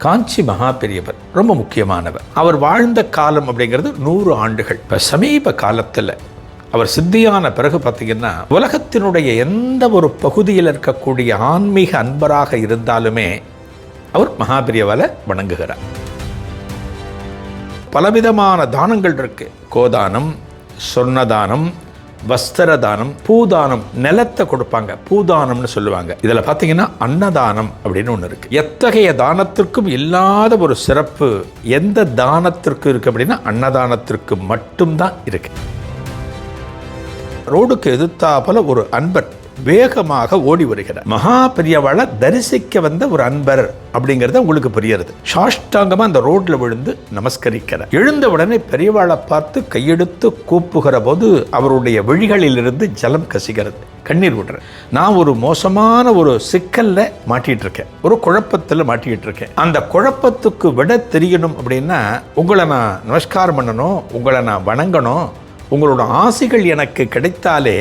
காஞ்சி மகா பெரியவர் ரொம்ப முக்கியமானவர். அவர் வாழ்ந்த காலம் அப்படிங்கிறது 100 ஆண்டுகள். இப்போ சமீப காலத்தில் அவர் சித்தியான பிறகு பார்த்தீங்கன்னா உலகத்தினுடைய எந்த ஒரு பகுதியில் இருக்கக்கூடிய ஆன்மீக அன்பராக இருந்தாலுமே அவர் மகா பெரியவரை வணங்குகிறார். பலவிதமான தானங்கள் இருக்கு. கோதானம், சொர்ணதானம், வஸ்திரதானம், பூதானம், நிலத்தை கொடுப்பாங்க, பூதானம்னு சொல்லுவாங்க. இதில் பார்த்தீங்கன்னா அன்னதானம் அப்படின்னு ஒன்று இருக்கு. எத்தகைய தானத்திற்கும் இல்லாத ஒரு சிறப்பு எந்த தானத்திற்கு இருக்கு அப்படின்னா அன்னதானத்திற்கு மட்டும்தான் இருக்கு. ரோடுக்கு எதிர்த்தாப்புல ஒரு அன்பர் வேகமாக ஓடி வருகிறார். மகா பெரியவாளை தரிசிக்க வந்த ஒரு அன்பர் அப்படிங்கிறது உங்களுக்கு புரியுறது. சாஷ்டாங்கமா அந்த ரோட்ல விழுந்து நமஸ்கரிக்கிறார். எழுந்த உடனே பெரியவாளை பார்த்து கையெடுத்து கூப்புகிற போது அவருடைய விழிகளிலிருந்து ஜலம் கசிகிறது, கண்ணீர் விடுற. நான் ஒரு மோசமான ஒரு சிக்கல்ல மாட்டிட்டு இருக்கேன், ஒரு குழப்பத்தில் மாட்டிட்டு இருக்கேன். அந்த குழப்பத்துக்கு விட தெரியணும் அப்படின்னா உங்களை நான் நமஸ்காரம் பண்ணணும், உங்களை நான் வணங்கணும், உங்களோட ஆசிகள் எனக்கு கிடைத்தாலே.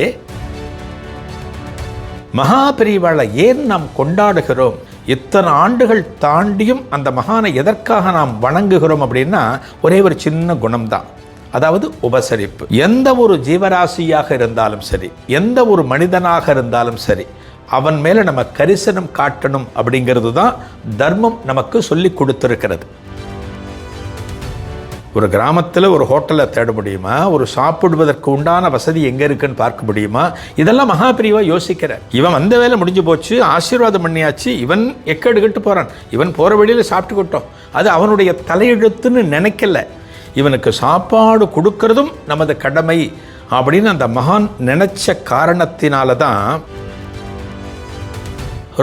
மகா பெரியவாளை ஏன் நாம் கொண்டாடுகிறோம்? இத்தனை ஆண்டுகள் தாண்டியும் அந்த மகானை எதற்காக நாம் வணங்குகிறோம் அப்படின்னா ஒரே ஒரு சின்ன குணம்தான், அதாவது உபசரிப்பு. எந்த ஒரு ஜீவராசியாக இருந்தாலும் சரி, எந்த ஒரு மனிதனாக இருந்தாலும் சரி, அவன் மேல நம்ம கரிசனம் காட்டணும் அப்படிங்கிறது தான் தர்மம் நமக்கு சொல்லி கொடுத்திருக்கிறது. ஒரு கிராமத்தில் ஒரு ஹோட்டலை தேட முடியுமா? ஒரு சாப்பிடுவதற்கு உண்டான வசதி எங்கே இருக்குன்னு பார்க்க முடியுமா? இதெல்லாம் மகா பெரியவா யோசிக்கிறார். இவன் வந்த வேலை முடிஞ்சு போச்சு, ஆசீர்வாதம் பண்ணியாச்சு, இவன் எக்கெடுக்கிட்டு போகிறான், இவன் போகிற வழியில் சாப்பிட்டுக்கிட்டோம், அது அவனுடைய தலையெழுத்துன்னு நினைக்கல. இவனுக்கு சாப்பாடு கொடுக்கறதும் நமது கடமை அப்படின்னு அந்த மகான் நினைச்ச காரணத்தினால தான்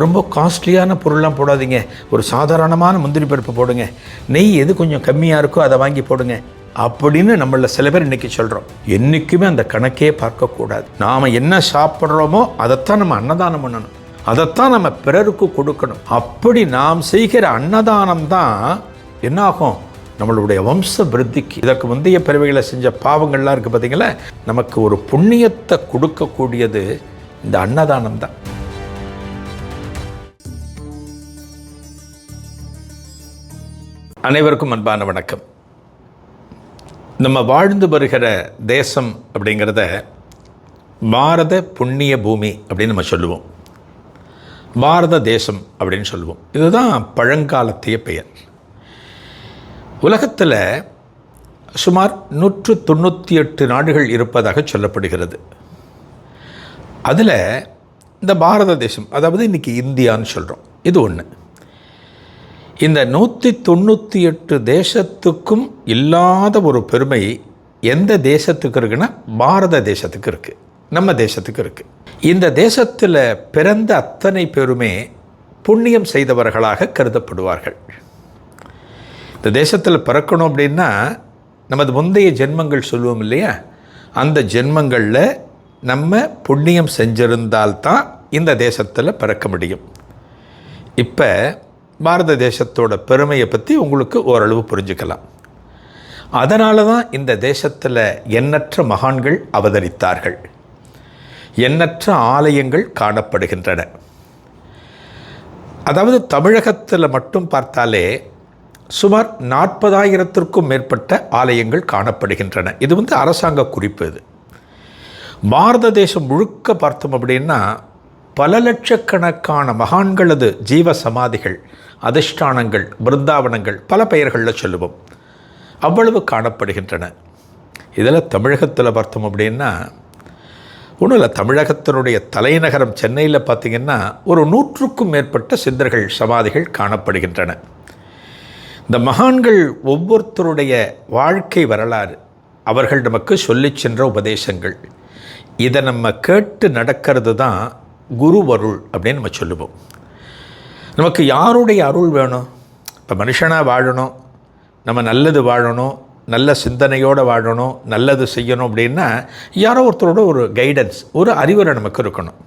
ரொம்ப காஸ்ட்லியான பொருள்லாம் போடாதீங்க, ஒரு சாதாரணமான முந்திரி பருப்பு போடுங்க, நெய் எது கொஞ்சம் கம்மியாக இருக்கோ அதை வாங்கி போடுங்க அப்படின்னு நம்மள சில பேர் இன்றைக்கி சொல்கிறோம். என்றைக்குமே அந்த கணக்கே பார்க்கக்கூடாது. நாம் என்ன சாப்பிட்றோமோ அதைத்தான் நம்ம அன்னதானம் பண்ணணும், அதைத்தான் நம்ம பிறருக்கு கொடுக்கணும். அப்படி நாம் செய்கிற அன்னதானம் தான் என்னாகும், நம்மளுடைய வம்ச விருத்திக்கு. இதற்கு முந்தைய பிறவைகளை செஞ்ச பாவங்கள்லாம் இருக்குது பார்த்தீங்களா, நமக்கு ஒரு புண்ணியத்தை கொடுக்கக்கூடியது இந்த அன்னதானம் தான். அனைவருக்கும் அன்பான வணக்கம். நம்ம வாழ்ந்து வருகிற தேசம் அப்படிங்கிறத பாரத புண்ணிய பூமி அப்படின்னு நம்ம சொல்லுவோம், பாரத தேசம் அப்படின்னு சொல்லுவோம். இதுதான் பழங்காலத்திய பெயர். உலகத்தில் சுமார் 198 நாடுகள் இருப்பதாக சொல்லப்படுகிறது. அதில் இந்த பாரத தேசம், அதாவது இன்றைக்கி இந்தியான்னு சொல்கிறோம், இது ஒன்று. இந்த 198 தேசத்துக்கும் இல்லாத ஒரு பெருமை எந்த தேசத்துக்கு இருக்குன்னா பாரத தேசத்துக்கு இருக்குது, நம்ம தேசத்துக்கு இருக்குது. இந்த தேசத்தில் பிறந்த அத்தனை பேருமே புண்ணியம் செய்தவர்களாக கருதப்படுவார்கள். இந்த தேசத்தில் பிறக்கணும் அப்படின்னா நமது முந்தைய ஜென்மங்கள் சொல்லுவோம் இல்லையா, அந்த ஜென்மங்களில் நம்ம புண்ணியம் செஞ்சிருந்தால்தான் இந்த தேசத்தில் பிறக்க முடியும். இப்போ பாரத தேசத்தோட பெருமையை பற்றி உங்களுக்கு ஓரளவு புரிஞ்சுக்கலாம். அதனால தான் இந்த தேசத்தில் எண்ணற்ற மகான்கள் அவதரித்தார்கள், எண்ணற்ற ஆலயங்கள் காணப்படுகின்றன. அதாவது தமிழகத்தில் மட்டும் பார்த்தாலே சுமார் 40,000த்திற்கும் மேற்பட்ட ஆலயங்கள் காணப்படுகின்றன. இது அரசாங்க குறிப்பு. இது பாரத தேசம் முழுக்க பார்த்தோம் அப்படின்னா பல லட்சக்கணக்கான மகான்களது ஜீவ சமாதிகள், அதிஷ்டானங்கள், பிருந்தாவனங்கள், பல பெயர்களில் சொல்லுவோம், அவ்வளவு காணப்படுகின்றன. இதில் தமிழகத்தில் பார்த்தோம் அப்படின்னா ஒன்றும் இல்லை, தமிழகத்தினுடைய தலைநகரம் சென்னையில் பார்த்திங்கன்னா ஒரு 100க்கும் மேற்பட்ட சித்தர்கள் சமாதிகள் காணப்படுகின்றன. இந்த மகான்கள் ஒவ்வொருத்தருடைய வாழ்க்கை வரலாறு, அவர்கள் நமக்கு சொல்லி சென்ற உபதேசங்கள், இதை நம்ம கேட்டு நடக்கிறது தான் குருவருள் அப்படின்னு நம்ம சொல்லுவோம். நமக்கு யாருடைய அருள் வேணும்? இப்போ மனுஷனாக வாழணும், நம்ம நல்லது வாழணும், நல்ல சிந்தனையோடு வாழணும், நல்லது செய்யணும் அப்படின்னா யாரோ ஒருத்தரோட ஒரு கைடன்ஸ், ஒரு அறிவுரை நமக்கு இருக்கணும்.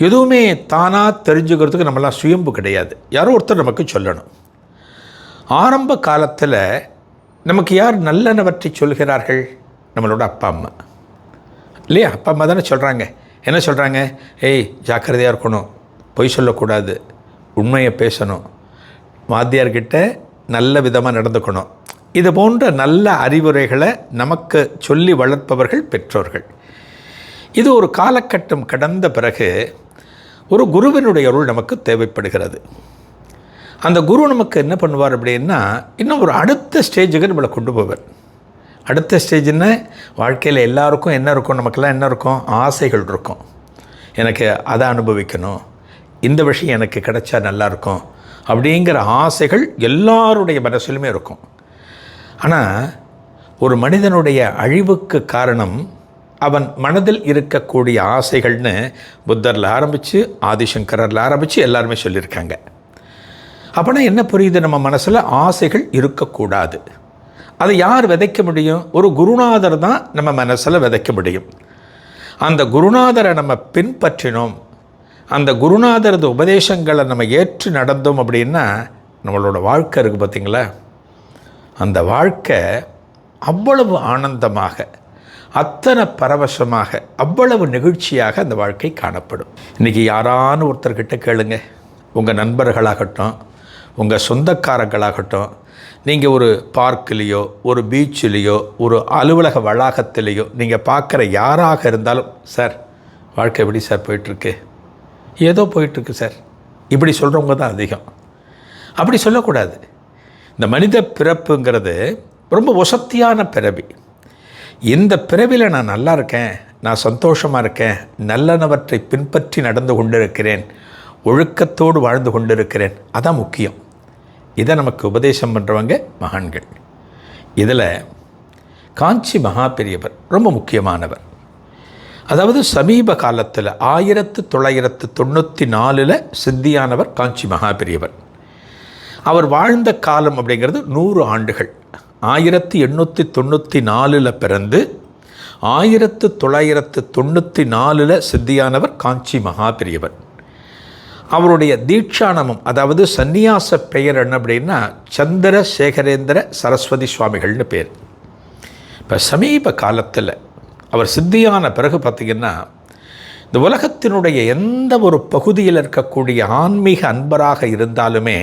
எதுவுமே தானாக தெரிஞ்சுக்கிறதுக்கு நம்மளாம் சுயம்பு கிடையாது, யாரோ ஒருத்தர் நமக்கு சொல்லணும். ஆரம்ப காலத்தில் நமக்கு யார் நல்லனவற்றை சொல்கிறார்கள்? நம்மளோட அப்பா அம்மா இல்லையா? அப்பா அம்மா தானே சொல்கிறாங்க. என்ன சொல்கிறாங்க? ஏய் ஜாக்கிரதையாக இருக்கணும், பொய் சொல்லக்கூடாது, உண்மையை பேசணும், வாத்தியார்கிட்ட நல்ல விதமாக நடந்துக்கணும். இது போன்ற நல்ல அறிவுரைகளை நமக்கு சொல்லி வளர்ப்பவர்கள் பெற்றோர்கள். இது ஒரு காலகட்டம் கடந்த பிறகு ஒரு குருவினுடைய அருள் நமக்கு தேவைப்படுகிறது. அந்த குரு நமக்கு என்ன பண்ணுவார் அப்படின்னா, இன்னும் ஒரு அடுத்த ஸ்டேஜுக்கு நம்மளை கொண்டு போவார். அடுத்த ஸ்டேஜ்னா வாழ்க்கையில் எல்லாருக்கும் என்ன இருக்கும், நமக்கெல்லாம் என்ன இருக்கும், ஆசைகள் இருக்கும். எனக்கு அதை அனுபவிக்கணும், இந்த விஷயம் எனக்கு கிடைச்சா நல்லாயிருக்கும் அப்படிங்கிற ஆசைகள் எல்லாருடைய மனசிலுமே இருக்கும். ஆனால் ஒரு மனிதனுடைய அழிவுக்கு காரணம் அவன் மனதில் இருக்கக்கூடிய ஆசைகள்னு புத்தரில் ஆரம்பித்து ஆதிசங்கரில் ஆரம்பித்து எல்லாருமே சொல்லியிருக்காங்க. அப்படின்னா என்ன புரியுது, நம்ம மனசில் ஆசைகள் இருக்கக்கூடாது. அதை யார் விதைக்க முடியும்? ஒரு குருநாதர் தான் நம்ம மனசில் விதைக்க முடியும். அந்த குருநாதரை நம்ம பின்பற்றினோம், அந்த குருநாதரது உபதேசங்களை நம்ம ஏற்று நடந்தோம் அப்படின்னா நம்மளோட வாழ்க்கை இருக்குது பார்த்திங்களா, அந்த வாழ்க்கை அவ்வளவு ஆனந்தமாக, அத்தனை பரவசமாக, அவ்வளவு நெகிழ்ச்சியாக அந்த வாழ்க்கை காணப்படும். இன்றைக்கி யாரான ஒருத்தர்கிட்ட கேளுங்க, உங்கள் நண்பர்களாகட்டும், உங்கள் சொந்தக்காரங்களாகட்டும், நீங்கள் ஒரு பார்க்கிலேயோ ஒரு பீச்சிலேயோ ஒரு அலுவலக வளாகத்திலேயோ நீங்கள் பார்க்குற யாராக இருந்தாலும், சார் வாழ்க்கை எப்படி சார் போயிட்டுருக்கு, ஏதோ போயிட்டுருக்கு சார், இப்படி சொல்கிறவங்க தான் அதிகம். அப்படி சொல்லக்கூடாது. இந்த மனித பிறப்புங்கிறது ரொம்ப வசத்தியான பிறவி. இந்த பிறவியில் நான் நல்லா இருக்கேன், நான் சந்தோஷமாக இருக்கேன், நல்லனவற்றை பின்பற்றி நடந்து கொண்டிருக்கிறேன், ஒழுக்கத்தோடு வாழ்ந்து கொண்டிருக்கிறேன், அதான் முக்கியம். இதை நமக்கு உபதேசம் பண்ணுறவங்க மகான்கள். இதில் காஞ்சி மகா பெரியவர் ரொம்ப முக்கியமானவர். அதாவது சமீப காலத்தில் 1994 சித்தியானவர் காஞ்சி மகா பெரியவர். அவர் வாழ்ந்த காலம் அப்படிங்கிறது 100 ஆண்டுகள். 1894 பிறந்து 1994 சித்தியானவர் காஞ்சி மகா பெரியவர். அவருடைய தீட்சானமும், அதாவது சந்நியாச பெயர் என்ன அப்படின்னா சந்திரசேகரேந்திர சரஸ்வதி சுவாமிகள்னு பேர். இப்போ சமீப காலத்தில் அவர் சித்தியான பிறகு பார்த்திங்கன்னா, இந்த உலகத்தினுடைய எந்த ஒரு பகுதியில் இருக்கக்கூடிய ஆன்மீக அன்பராக இருந்தாலுமே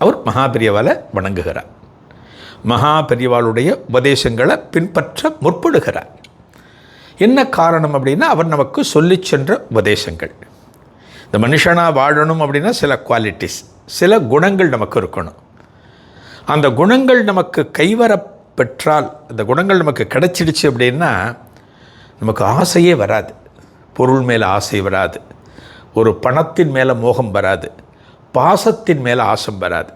அவர் மகாபெரியவாளை வணங்குகிறார், மகாபெரியவாளுடைய உபதேசங்களை பின்பற்ற முற்படுகிறார். என்ன காரணம் அப்படின்னா, அவர் நமக்கு சொல்லி சென்ற உபதேசங்கள். இந்த மனுஷனாக வாழணும் அப்படின்னா சில குவாலிட்டிஸ், சில குணங்கள் நமக்கு இருக்கணும். அந்த குணங்கள் நமக்கு கைவர பெற்றால், அந்த குணங்கள் நமக்கு கிடைச்சிடுச்சு அப்படின்னா நமக்கு ஆசையே வராது. பொருள் மேலே ஆசை வராது, ஒரு பணத்தின் மேலே மோகம் வராது, பாசத்தின் மேலே ஆசம் வராது.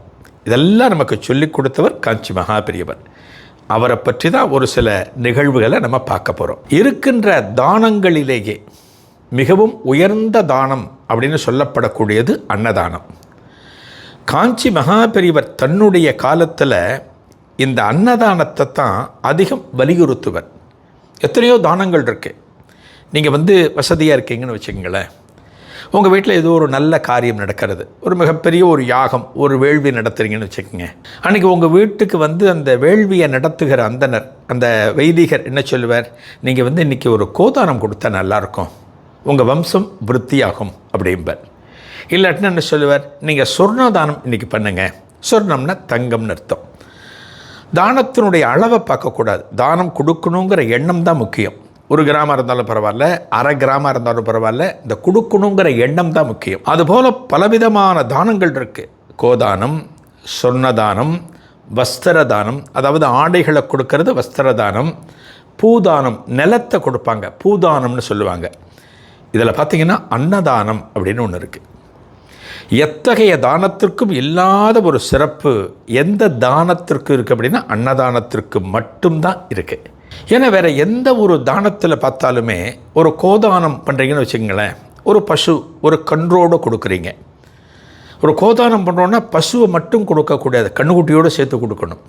இதெல்லாம் நமக்கு சொல்லிக் கொடுத்தவர் காஞ்சி மகா பெரியவர். அவரை பற்றி தான் ஒரு சில நிகழ்வுகளை நம்ம பார்க்க போகிறோம். இருக்கின்ற தானங்களிலேயே மிகவும் உயர்ந்த தானம் அப்படின்னு சொல்லப்படக்கூடியது அன்னதானம். காஞ்சி மகா பெரியவர் தன்னுடைய காலத்தில் இந்த அன்னதானத்தை தான் அதிகம் வலியுறுத்துவர். எத்தனையோ தானங்கள் இருக்குது. நீங்கள் வசதியாக இருக்கீங்கன்னு வச்சுக்கோங்களேன், உங்கள் வீட்டில் ஏதோ ஒரு நல்ல காரியம் நடக்கிறது, ஒரு மிகப்பெரிய ஒரு யாகம், ஒரு வேள்வி நடத்துகிறீங்கன்னு வச்சுக்கோங்க. அன்றைக்கி உங்கள் வீட்டுக்கு அந்த வேள்வியை நடத்துகிற அந்தனர், அந்த வைதிகர் என்ன சொல்லுவார், நீங்கள் இன்றைக்கி ஒரு கோதானம் கொடுத்தா நல்லாயிருக்கும், உங்கள் வம்சம் விருத்தியாகும் அப்படிம்பார். இல்லாட்டினா என்ன சொல்லுவார், நீங்கள் சொர்ணதானம் இன்றைக்கி பண்ணுங்கள். சொர்ணம்னா தங்கம்னு அர்த்தம். தானத்தினுடைய அளவை பார்க்கக்கூடாது, தானம் கொடுக்கணுங்கிற எண்ணம் தான் முக்கியம். 1 கிராமாக இருந்தாலும் பரவாயில்ல, அரை கிராமாக இருந்தாலும் பரவாயில்ல, இந்த கொடுக்கணுங்கிற எண்ணம் தான் முக்கியம். அதுபோல் பலவிதமான தானங்கள் இருக்குது. கோதானம், சொர்ணதானம், வஸ்திரதானம், அதாவது ஆடைகளை கொடுக்கறது வஸ்திரதானம், பூதானம், நிலத்தை கொடுப்பாங்க, பூதானம்னு சொல்லுவாங்க. இதில் பார்த்திங்கன்னா அன்னதானம் அப்படின்னு ஒன்று இருக்குது. எத்தகைய தானத்திற்கும் இல்லாத ஒரு சிறப்பு எந்த தானத்திற்கு இருக்குது அப்படின்னா அன்னதானத்திற்கு மட்டும்தான் இருக்குது. ஏன்னா வேறு எந்த ஒரு தானத்தில் பார்த்தாலுமே, ஒரு கோதானம் பண்ணுறீங்கன்னு வச்சுக்கோங்களேன், ஒரு பசு ஒரு கன்றோடு கொடுக்குறீங்க. ஒரு கோதானம் பண்ணுறோன்னா பசுவை மட்டும் கொடுக்கக்கூடாது, கண்ணுக்குட்டியோடு சேர்த்து கொடுக்கணும்.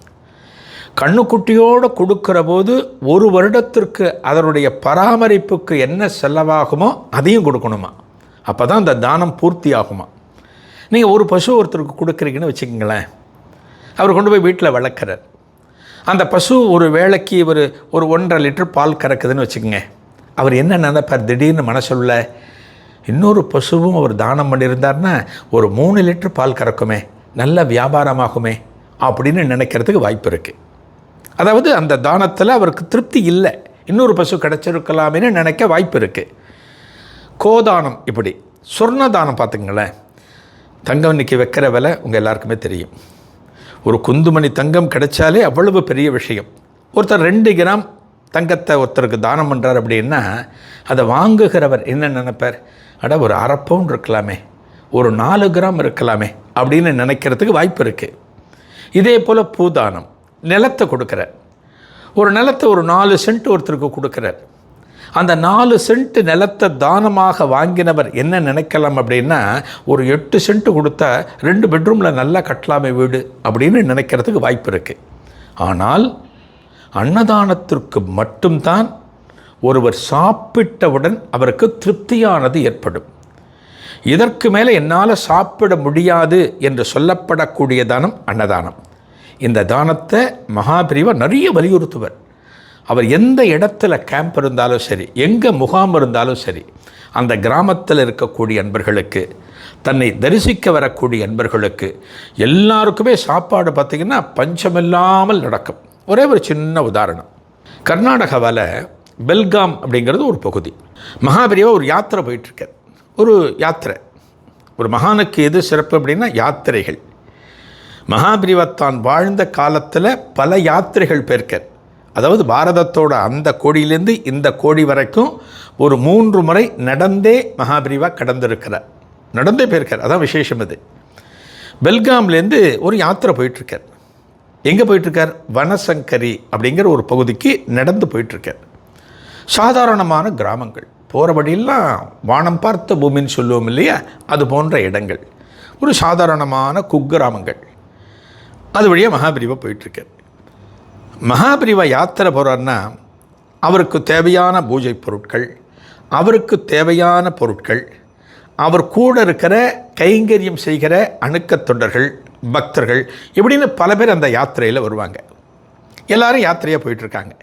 கண்ணுக்குட்டியோடு கொடுக்குற போது 1 வருடத்திற்கு அதனுடைய பராமரிப்புக்கு என்ன செலவாகுமோ அதையும் கொடுக்கணுமா, அப்போ தான் அந்த தானம் பூர்த்தி ஆகுமா. நீங்கள் ஒரு பசு ஒருத்தருக்கு கொடுக்குறீங்கன்னு வச்சுக்கோங்களேன், அவர் கொண்டு போய் வீட்டில் வளர்க்குறார். அந்த பசு ஒரு வேளைக்கு ஒரு 1.5 லிட்டர் பால் கறக்குதுன்னு வச்சுக்கோங்க. அவர் என்ன நினைப்பார், திடீர்னு மனசுள்ள இன்னொரு பசுவும் அவர் தானம் பண்ணியிருந்தார்னா ஒரு 3 லிட்டர் பால் கறக்குமே நல்ல வியாபாரமாகுமே அப்படின்னு நினைக்கிறதுக்கு வாய்ப்பு இருக்குது. அதாவது அந்த தானத்தில் அவருக்கு திருப்தி இல்லை, இன்னொரு பசு கிடச்சிருக்கலாமேன்னு நினைக்க வாய்ப்பு இருக்குது. கோதானம் இப்படி. சொர்ண தானம் பார்த்துங்களேன், தங்கம் இன்றைக்கி வைக்கிற விலை உங்கள் எல்லாருக்குமே தெரியும். ஒரு குந்துமணி தங்கம் கிடைச்சாலே அவ்வளவு பெரிய விஷயம். ஒருத்தர் 2 கிராம் தங்கத்தை ஒருத்தருக்கு தானம் பண்ணுறார் அப்படின்னா அதை வாங்குகிறவர் என்ன நினைப்பார்? அட ஒரு அரை பவுன் இருக்கலாமே, ஒரு 4 கிராம் இருக்கலாமே அப்படின்னு நினைக்கிறதுக்கு வாய்ப்பு இருக்குது. இதே போல் பூதானம், நிலத்தை கொடுக்குறார். ஒரு நிலத்தை ஒரு 4 சென்ட் ஒருத்தருக்கு கொடுக்குறார். அந்த 4 சென்ட் நிலத்தை தானமாக வாங்கினவர் என்ன நினைக்கலாம் அப்படின்னா, ஒரு 8 சென்ட் கொடுத்தா 2 பெட்ரூமில் நல்லா கட்டலாமே வீடு அப்படின்னு நினைக்கிறதுக்கு வாய்ப்பு இருக்குது. ஆனால் அன்னதானத்திற்கு மட்டும்தான் ஒருவர் சாப்பிட்டவுடன் அவருக்கு திருப்தியானது ஏற்படும். இதற்கு மேலே என்னால் சாப்பிட முடியாது என்று சொல்லப்படக்கூடிய தானம் அன்னதானம். இந்த தானத்தை மகாபிரிவா நிறைய வலியுறுத்துவர். அவர் எந்த இடத்துல கேம்ப் இருந்தாலும் சரி, எங்கே முகாம் இருந்தாலும் சரி, அந்த கிராமத்தில் இருக்கக்கூடிய அன்பர்களுக்கு, தன்னை தரிசிக்க வரக்கூடிய அன்பர்களுக்கு எல்லாருக்குமே சாப்பாடு பார்த்திங்கன்னா பஞ்சமில்லாமல் நடக்கும். ஒரே ஒரு சின்ன உதாரணம். கர்நாடகாவில் பெல்காம் அப்படிங்கிறது ஒரு பகுதி. மகாபிரிவா ஒரு யாத்திரை போயிட்டுருக்கார். ஒரு யாத்திரை, ஒரு மகானுக்கு எது சிறப்பு அப்படின்னா யாத்திரைகள். மகாபிரிவா தான் வாழ்ந்த காலத்தில் பல யாத்திரைகள் போயிருக்கார். அதாவது பாரதத்தோட அந்த கோடியிலேருந்து இந்த கோடி வரைக்கும் ஒரு 3 முறை நடந்தே மகாபிரிவா கடந்திருக்கிறார். நடந்தே போயிருக்கார், அதான் விசேஷம். இது பெல்காம்லேருந்து ஒரு யாத்திரை போயிட்டுருக்கார். எங்கே போயிட்டுருக்கார்? வனசங்கரி அப்படிங்கிற ஒரு பகுதிக்கு நடந்து போயிட்டுருக்கார். சாதாரணமான கிராமங்கள், போகிறபடியெல்லாம் வானம் பார்த்த பூமின்னு சொல்லுவோம் இல்லையா, அது போன்ற இடங்கள், ஒரு சாதாரணமான குக்கிராமங்கள். அது வழியாக மகாபிரிவா போயிட்டுருக்கார். மகாபிரிவா யாத்திரை போகிறார்னா அவருக்கு தேவையான பூஜை பொருட்கள், அவருக்கு தேவையான பொருட்கள், அவர் கூட இருக்கிற கைங்கரியம் செய்கிற அணுக்கத் தொண்டர்கள், பக்தர்கள், இப்படின்னு பல பேர் அந்த யாத்திரையில் வருவாங்க. எல்லாரும் யாத்திரையாக போயிட்டுருக்காங்க.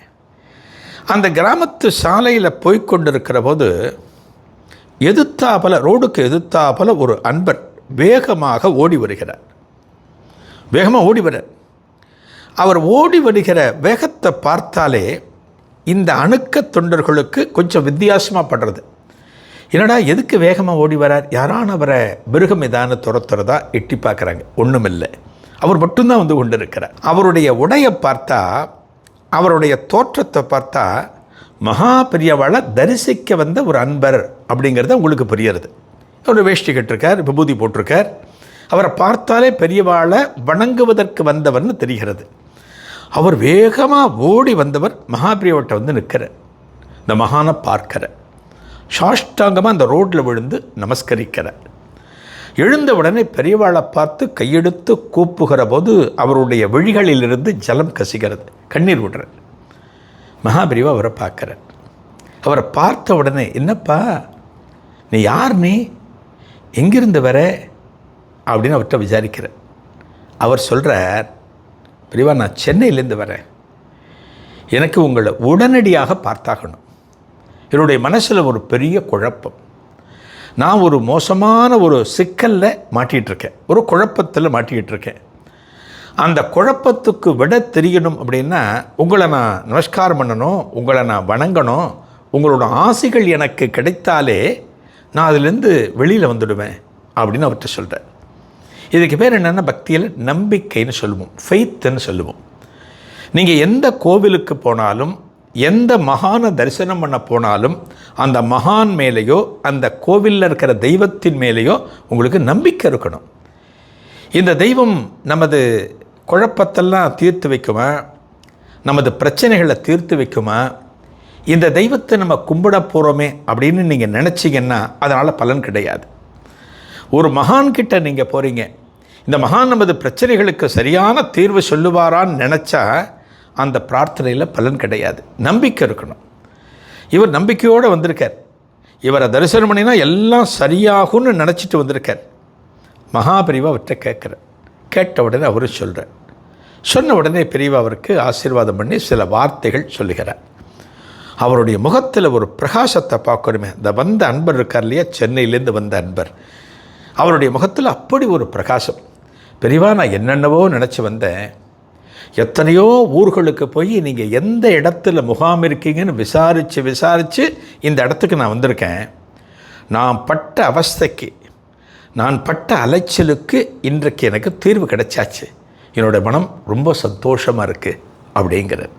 அந்த கிராமத்து சாலையில் போய்கொண்டிருக்கிற போது எதிர்த்தாப்பல, ரோடுக்கு எதிர்த்தாப்பல ஒரு அன்பர் வேகமாக ஓடி வருகிறார். வேகமாக ஓடி வர, அவர் ஓடி வருகிற வேகத்தை பார்த்தாலே இந்த அணுக்கத் தொண்டர்களுக்கு கொஞ்சம் வித்தியாசமாக படுறது. என்னடா எதுக்கு வேகமாக ஓடி வரார்? யாரான அவரை மிருகம் ஏதான துரத்துறதா எட்டி பார்க்குறாங்க. ஒன்றும் இல்லை, அவர் மட்டும்தான் வந்து கொண்டு இருக்கிறார். அவருடைய உடையை பார்த்தா, அவருடைய தோற்றத்தை பார்த்தா மகாபிரியாவால் தரிசிக்க வந்த ஒரு அன்பர் அப்படிங்கிறது உங்களுக்கு புரிகிறது. அவர் வேஷ்டி கட்டிருக்கார், விபூதி போட்டிருக்கார். அவரை பார்த்தாலே பெரியவாளை வணங்குவதற்கு வந்தவர்னு தெரிகிறது. அவர் வேகமாக ஓடி வந்தவர் மகாபிரியாவட்ட வந்து நிற்கிறார். இந்த மகானை பார்க்கிற, சாஷ்டாங்கமாக அந்த ரோட்டில் விழுந்து நமஸ்கரிக்கிறார். எழுந்த உடனே பெரியவாளை பார்த்து கையெடுத்து கூப்புகிற போது அவருடைய விழிகளிலிருந்து ஜலம் கசிகிறது, கண்ணீர் விடுறார். மகாபிரிவா அவரை பார்க்குறார். அவரை பார்த்த உடனே, என்னப்பா நீ யார், நீ எங்கிருந்து வர அப்படின்னு அவர்கிட்ட விசாரிக்கிறார். அவர் சொல்கிறார், பிரிவா நான் சென்னையிலேருந்து வரேன், எனக்கு உங்களை உடனடியாக பார்த்தாகணும். என்னுடைய மனசில் ஒரு பெரிய குழப்பம். நான் ஒரு மோசமான ஒரு சிக்கலில் மாட்டிகிட்ருக்கேன், ஒரு குழப்பத்தில் மாட்டிக்கிட்டு அந்த குழப்பத்துக்கு விட தெரியணும் அப்படின்னா உங்களை நான் நமஸ்காரம் பண்ணணும், உங்களை நான் வணங்கணும், உங்களோட ஆசைகள் எனக்கு கிடைத்தாலே நான் அதிலேருந்து வெளியில் வந்துடுவேன் அப்படின்னு அவர்கிட்ட சொல்கிறேன். இதுக்கு பேர் என்னென்னா பக்தியில் நம்பிக்கைன்னு சொல்லுவோம், ஃபெய்த்துன்னு சொல்லுவோம். நீங்கள் எந்த கோவிலுக்கு போனாலும், எந்த மகானை தரிசனம் பண்ண போனாலும் அந்த மகான் மேலேயோ அந்த கோவிலில் இருக்கிற தெய்வத்தின் மேலேயோ உங்களுக்கு நம்பிக்கை இருக்கணும். இந்த தெய்வம் நமது குழப்பத்தெல்லாம் தீர்த்து வைக்குமா, நமது பிரச்சனைகளை தீர்த்து வைக்குமா, இந்த தெய்வத்தை நம்ம கும்பிட போகிறோமே அப்படின்னு நீங்கள் நினச்சிங்கன்னா அதனால் பலன் கிடையாது. ஒரு மகான்கிட்ட நீங்கள் போகிறீங்க, இந்த மகான் நமது பிரச்சனைகளுக்கு சரியான தீர்வு சொல்லுவாரான்னு நினச்சா அந்த பிரார்த்தனையில் பலன் கிடையாது. நம்பிக்கை இருக்கணும். இவர் நம்பிக்கையோடு வந்திருக்கார். இவரை தரிசனம் பண்ணினா எல்லாம் சரியாகும்னு நினச்சிட்டு வந்திருக்கார். மகாபிரிவா அவர்கிட்ட கேட்குறார். கேட்ட உடனே அவரு சொல்கிறார். சொன்ன உடனே பெரியவா அவருக்கு ஆசீர்வாதம் பண்ணி சில வார்த்தைகள் சொல்லுகிறார். அவருடைய முகத்தில் ஒரு பிரகாசத்தை பார்க்கணுமே. இந்த வந்த அன்பர் இருக்கார் இல்லையா, சென்னையிலேருந்து வந்த அன்பர், அவருடைய முகத்தில் அப்படி ஒரு பிரகாசம். பெரியவா, நான் என்னென்னவோ நினச்சி வந்தேன். எத்தனையோ ஊர்களுக்கு போய் நீங்கள் எந்த இடத்துல முகாம் இருக்கீங்கன்னு விசாரித்து இந்த இடத்துக்கு நான் வந்திருக்கேன். நான் பட்ட அவஸ்தைக்கு, நான் பட்ட அலைச்சலுக்கு இன்றைக்கு எனக்கு தீர்வு கிடைச்சாச்சு. என்னோடய மனம் ரொம்ப சந்தோஷமாக இருக்குது அப்படிங்கிறது.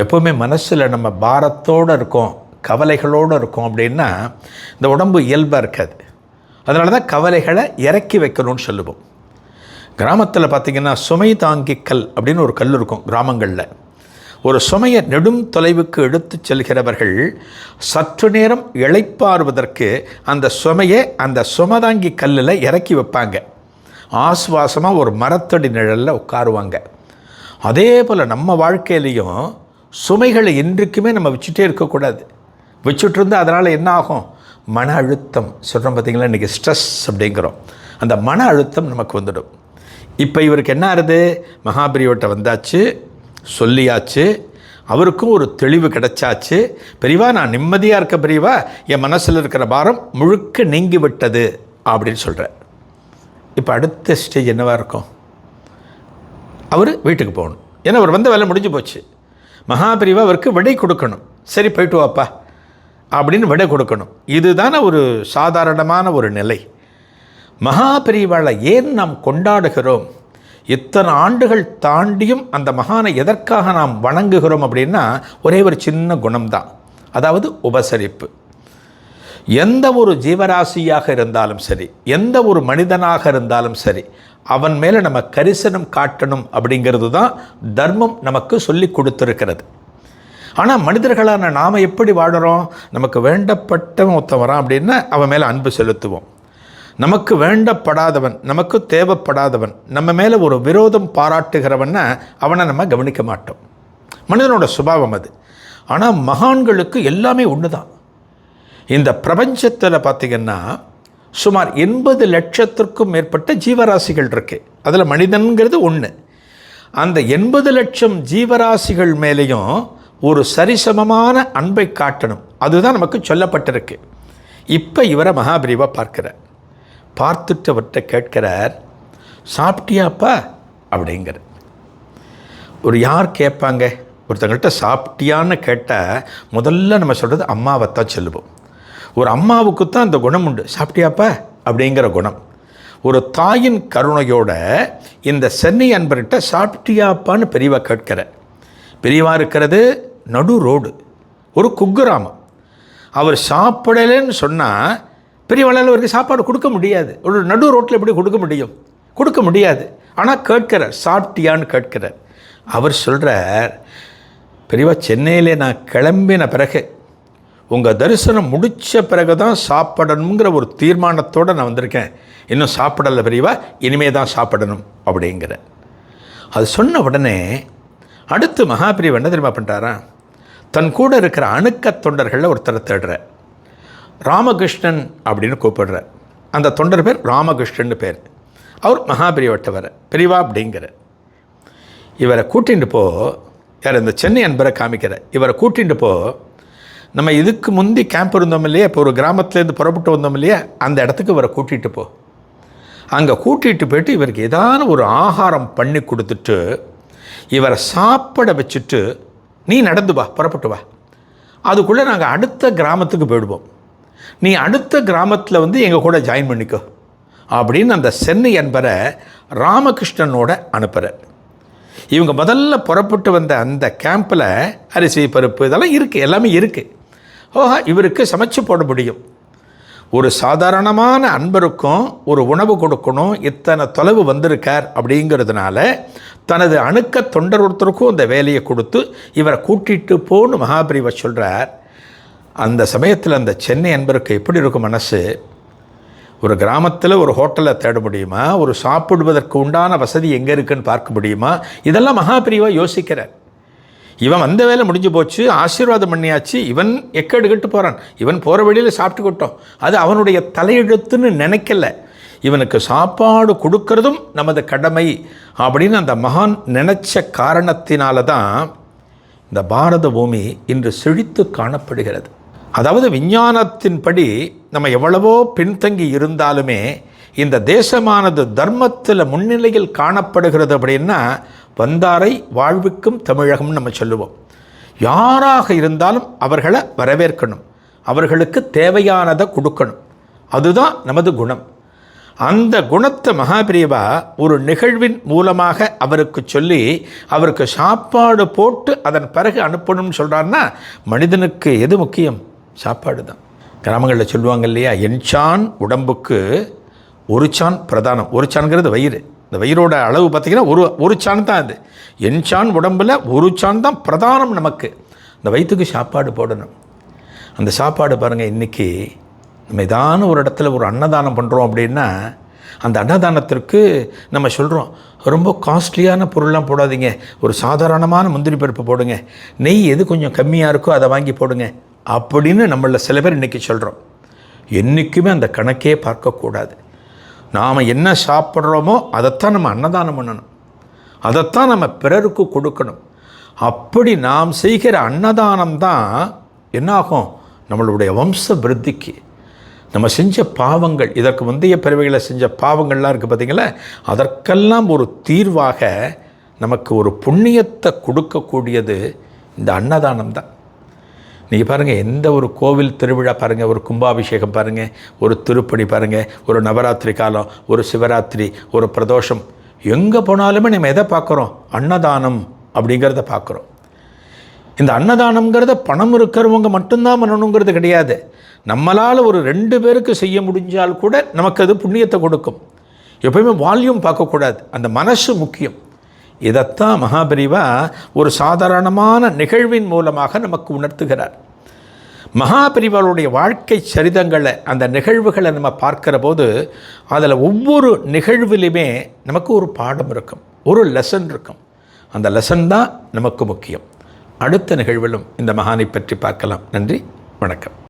எப்போவுமே மனசில் நம்ம பாரத்தோடு இருக்கோம், கவலைகளோடு இருக்கோம் அப்படின்னா இந்த உடம்பு இயல்பாக இருக்காது. அதனால தான் கவலைகளை இறக்கி வைக்கணும்னு சொல்லுவோம். கிராமத்தில் பார்த்திங்கன்னா சுமை தாங்கி கல் அப்படின்னு ஒரு கல் இருக்கும். கிராமங்களில் ஒரு சுமையை நெடும் தொலைவுக்கு எடுத்து செல்கிறவர்கள் சற்று நேரம் இளைப்பாறுவதற்கு அந்த சுமையை அந்த சுமதாங்கி கல்லில் இறக்கி வைப்பாங்க. ஆசுவாசமாக ஒரு மரத்தடி நிழலில் உட்காருவாங்க. அதே போல் நம்ம வாழ்க்கையிலையும் சுமைகளை என்றைக்குமே நம்ம வச்சுட்டே இருக்கக்கூடாது. வச்சுட்டு இருந்தால் அதனால் என்ன ஆகும்? மன அழுத்தம் சொல்கிறோம் பார்த்திங்களா, இன்றைக்கி ஸ்ட்ரெஸ் அப்படிங்கிறோம். அந்த மன அழுத்தம் நமக்கு வந்துடும். இப்போ இவருக்கு என்ன ஆகுது? மகாபிரிவட்ட வந்தாச்சு, சொல்லியாச்சு, அவருக்கும் ஒரு தெளிவு கிடைச்சாச்சு. பெரியவா, நான் நிம்மதியாக இருக்க பெரியவா, என் மனசில் இருக்கிற பாரம் முழுக்க நீங்கி விட்டது அப்படின்னு சொல்கிறார். இப்போ அடுத்த ஸ்டேஜ் என்னவாக இருக்கும்? அவர் வீட்டுக்கு போகணும். ஏன்னா அவர் வந்த வேலை முடிஞ்சு போச்சு. மகாபிரிவா அவருக்கு விடை கொடுக்கணும். சரி போயிட்டு வாப்பா அப்படின்னு விடை கொடுக்கணும். இதுதான ஒரு சாதாரணமான ஒரு நிலை. மகாபிரிவாளை ஏன் நாம் கொண்டாடுகிறோம்? இத்தனை ஆண்டுகள் தாண்டியும் அந்த மகானை எதற்காக நாம் வணங்குகிறோம் அப்படின்னா ஒரே ஒரு சின்ன குணம்தான், அதாவது உபசரிப்பு. எந்த ஒரு ஜீவராசியாக இருந்தாலும் சரி, எந்த ஒரு மனிதனாக இருந்தாலும் சரி, அவன் மேலே நம்ம கரிசனம் காட்டணும் அப்படிங்கிறது தான் தர்மம் நமக்கு சொல்லி கொடுத்துருக்கிறது. ஆனால் மனிதர்களான நாம் எப்படி வாடுறோம்? நமக்கு வேண்டப்பட்டவன் ஒருத்தன் வரான் அப்படின்னா அவன் மேலே அன்பு செலுத்துவோம். நமக்கு வேண்டப்படாதவன், நமக்கு தேவைப்படாதவன், நம்ம மேலே ஒரு விரோதம் பாராட்டுகிறவன்னா அவனை நம்ம கவனிக்க மாட்டோம். மனிதனோட சுபாவம் அது. ஆனால் மகான்களுக்கு எல்லாமே ஒன்று தான். இந்த பிரபஞ்சத்தில் பார்த்திங்கன்னா சுமார் 80 லட்சத்திற்கும் மேற்பட்ட ஜீவராசிகள் இருக்குது. அதில் மனிதன்கிறது ஒன்று. அந்த 80 லட்சம் ஜீவராசிகள் மேலேயும் ஒரு சரிசமமான அன்பை காட்டணும். அதுதான் நமக்கு சொல்லப்பட்டிருக்கு. இப்போ இவரை மகாபிரிவா பார்க்கிறார். பார்த்துட்டு அவர்கிட்ட கேட்கிறார், சாப்பிட்டியாப்பா அப்படிங்கிற. ஒரு யார் கேட்பாங்க? ஒருத்தங்கள்கிட்ட சாப்பிட்டியான்னு கேட்டால் முதல்ல நம்ம சொல்கிறது அம்மாவைத்தான் சொல்லுவோம். ஒரு அம்மாவுக்கு தான் அந்த குணம் உண்டு, சாப்பிட்டியாப்பா அப்படிங்கிற குணம். ஒரு தாயின் கருணையோட இந்த சென்னை அன்பர்கிட்ட சாப்பிட்டியாப்பான்னு பெரியவா கேட்கிற. பெரியவா இருக்கிறது நடு ரோடு, ஒரு குக்கிராமம். அவர் சாப்பிடலைன்னு சொன்னால் பெரியவாளால் அவருக்கு சாப்பாடு கொடுக்க முடியாது. ஒரு நடு ரோட்டில் எப்படி கொடுக்க முடியும்? கொடுக்க முடியாது. ஆனால் கேட்கிறார், சாப்பிட்டியான்னு கேட்கிறார். அவர் சொல்கிறார், பெரியவா, சென்னையிலே நான் கிளம்பின பிறகு, உங்கள் தரிசனம் முடித்த பிறகு தான் சாப்பிடணுங்கிற ஒரு தீர்மானத்தோடு நான் வந்திருக்கேன். இன்னும் சாப்பிடலை பெரியவா, இனிமே தான் சாப்பிடணும் அப்படிங்கிற. அது சொன்ன உடனே அடுத்து மகாபிரிவா என்ன தெரியுமா பண்ணுறாரா? தன் கூட இருக்கிற அணுக்க தொண்டர்களில் ஒருத்தரை தேடுற. ராமகிருஷ்ணன் அப்படின்னு கூப்பிடுற. அந்த தொண்டர் பேர் ராமகிருஷ்ணன் பேர். அவர் மகாபிரிவட்ட வர, பெரியவா அப்படிங்கிற. இவரை கூட்டிகிட்டு போ. யார்? இந்த சென்னை அன்பரை காமிக்கிற. இவரை கூட்டிகிட்டு போ. நம்ம இதுக்கு முந்தி கேம்ப் இருந்தோம் இல்லையா, இப்போ ஒரு கிராமத்துலேருந்து புறப்பட்டு வந்தோம் இல்லையா, அந்த இடத்துக்கு இவரை கூட்டிகிட்டு போ. அங்கே கூட்டிகிட்டு போயிட்டு இவருக்கு ஏதான ஒரு ஆகாரம் பண்ணி கொடுத்துட்டு இவரை சாப்பிட வச்சுட்டு நீ நடந்து வா, புறப்பட்டு வா. அதுக்குள்ளே நாங்கள் அடுத்த கிராமத்துக்கு போயிடுவோம். நீ அடுத்த கிராமத்தில் வந்து எங்கள் கூட ஜாயின் பண்ணிக்கோ அப்படின்னு அந்த சென்னை அன்பரை ராமகிருஷ்ணனோட அனுப்புகிற. இவங்க முதல்ல புறப்பட்டு வந்த அந்த கேம்பில் அரிசி பருப்பு இதெல்லாம் இருக்குது, எல்லாமே இருக்குது. ஓஹா, இவருக்கு சமைச்சு போட முடியும். ஒரு சாதாரணமான அன்பருக்கும் ஒரு உணவு கொடுக்கணும், இத்தனை தொலைவு வந்திருக்கார் அப்படிங்கிறதுனால தனது அணுக்க தொண்டர் ஒருத்தருக்கும் இந்த வேலையை கொடுத்து இவரை கூட்டிகிட்டு போன்னு மகாபிரிவா சொல்கிறார். அந்த சமயத்தில் அந்த சென்னை அன்பருக்கு எப்படி இருக்கும் மனசு? ஒரு கிராமத்தில் ஒரு ஹோட்டலை தேட முடியுமா? ஒரு சாப்பிடுவதற்கு உண்டான வசதி எங்கே இருக்குன்னு பார்க்க முடியுமா? இதெல்லாம் மகாபிரிவா யோசிக்கிறார். இவன் வந்த வேலை முடிஞ்சு போச்சு, ஆசீர்வாதம் பண்ணியாச்சு, இவன் எக்கெடுக்கிட்டு போகிறான், இவன் போகிற வழியில் சாப்பிட்டுக்கிட்டோம், அது அவனுடைய தலையெழுத்துன்னு நினைக்கல. இவனுக்கு சாப்பாடு கொடுக்கறதும் நமது கடமை அப்படின்னு அந்த மகான் நினைச்ச காரணத்தினால தான் இந்த பாரத பூமி இன்று செழித்து காணப்படுகிறது. அதாவது விஞ்ஞானத்தின்படி நம்ம எவ்வளவோ பின்தங்கி இருந்தாலுமே இந்த தேசமானது தர்மத்தில் முன்னிலையில் காணப்படுகிறது அப்படின்னா வந்தாரை வாழ்விக்கும் தமிழகம் நம்ம சொல்லுவோம். யாராக இருந்தாலும் அவர்களை வரவேற்கணும், அவர்களுக்கு தேவையானதை கொடுக்கணும். அதுதான் நமது குணம். அந்த குணத்தை மகாபிரிவா ஒரு நிகழ்வின் மூலமாக அவருக்கு சொல்லி அவருக்கு சாப்பாடு போட்டு அதன் பிறகு அனுப்பணும்னு சொல்கிறாருன்னா மனிதனுக்கு எது முக்கியம்? சாப்பாடு தான். கிராமங்களில் சொல்லுவாங்க இல்லையா, என்சான் உடம்புக்கு ஒரு சான் பிரதானம். ஒரு சான்கிறது வயிறு. இந்த வயிறோட அளவு பார்த்திங்கன்னா ஒரு சான் தான் அது. என்சான் உடம்பில் ஒரு சான் தான் பிரதானம். நமக்கு இந்த வயிற்றுக்கு சாப்பாடு போடணும். அந்த சாப்பாடு பாருங்கள், இன்றைக்கி நம்ம ஏதான ஒரு இடத்துல ஒரு அன்னதானம் பண்ணுறோம் அப்படின்னா அந்த அன்னதானத்திற்கு நம்ம சொல்கிறோம், ரொம்ப காஸ்ட்லியான பொருள்லாம் போடாதீங்க, ஒரு சாதாரணமான முந்திரி பருப்பு போடுங்க, நெய் எது கொஞ்சம் கம்மியாக இருக்கோ அதை வாங்கி போடுங்க அப்படின்னு நம்மள சில பேர் இன்றைக்கி சொல்கிறோம். என்றைக்குமே அந்த கணக்கே பார்க்கக்கூடாது. நாம் என்ன சாப்பிட்றோமோ அதைத்தான் நம்ம அன்னதானம் பண்ணணும், அதைத்தான் நம்ம பிறருக்கு கொடுக்கணும். அப்படி நாம் செய்கிற அன்னதானம் தான் என்னாகும்? நம்மளுடைய வம்ச விருத்திக்கு. நம்ம செஞ்ச பாவங்கள், இதற்கு முந்தைய பிறவிகளை செஞ்ச பாவங்கள்லாம் இருக்குது பார்த்திங்களா, அதற்கெல்லாம் ஒரு தீர்வாக நமக்கு ஒரு புண்ணியத்தை கொடுக்கக்கூடியது இந்த அன்னதானம் தான். நீங்கள் பாருங்கள், எந்த ஒரு கோவில் திருவிழா பாருங்கள், ஒரு கும்பாபிஷேகம் பாருங்கள், ஒரு திருப்பணி பாருங்கள், ஒரு நவராத்திரி காலம், ஒரு சிவராத்திரி, ஒரு பிரதோஷம், எங்கே போனாலுமே நம்ம எதை பார்க்குறோம்? அன்னதானம் அப்படிங்கிறத பார்க்குறோம். இந்த அன்னதானங்கிறத பணம் இருக்கிறவங்க மட்டும்தான் பண்ணணுங்கிறது கிடையாது. நம்மளால் ஒரு 2 பேருக்கு செய்ய முடிஞ்சால் கூட நமக்கு அது புண்ணியத்தை கொடுக்கும். எப்போயுமே வால்யூம் பார்க்கக்கூடாது, அந்த மனசு முக்கியம். இதைத்தான் மகாபெரிவா ஒரு சாதாரணமான நிகழ்வின் மூலமாக நமக்கு உணர்த்துகிறார். மகாபெரிவாளுடைய வாழ்க்கை சரிதங்களை, அந்த நிகழ்வுகளை நம்ம பார்க்கிற போது அதில் ஒவ்வொரு நிகழ்விலுமே நமக்கு ஒரு பாடம் இருக்கும், ஒரு லெசன் இருக்கும். அந்த லெசன் தான் நமக்கு முக்கியம். அடுத்த நிகழ்விலும் இந்த மகானை பற்றி பார்க்கலாம். நன்றி, வணக்கம்.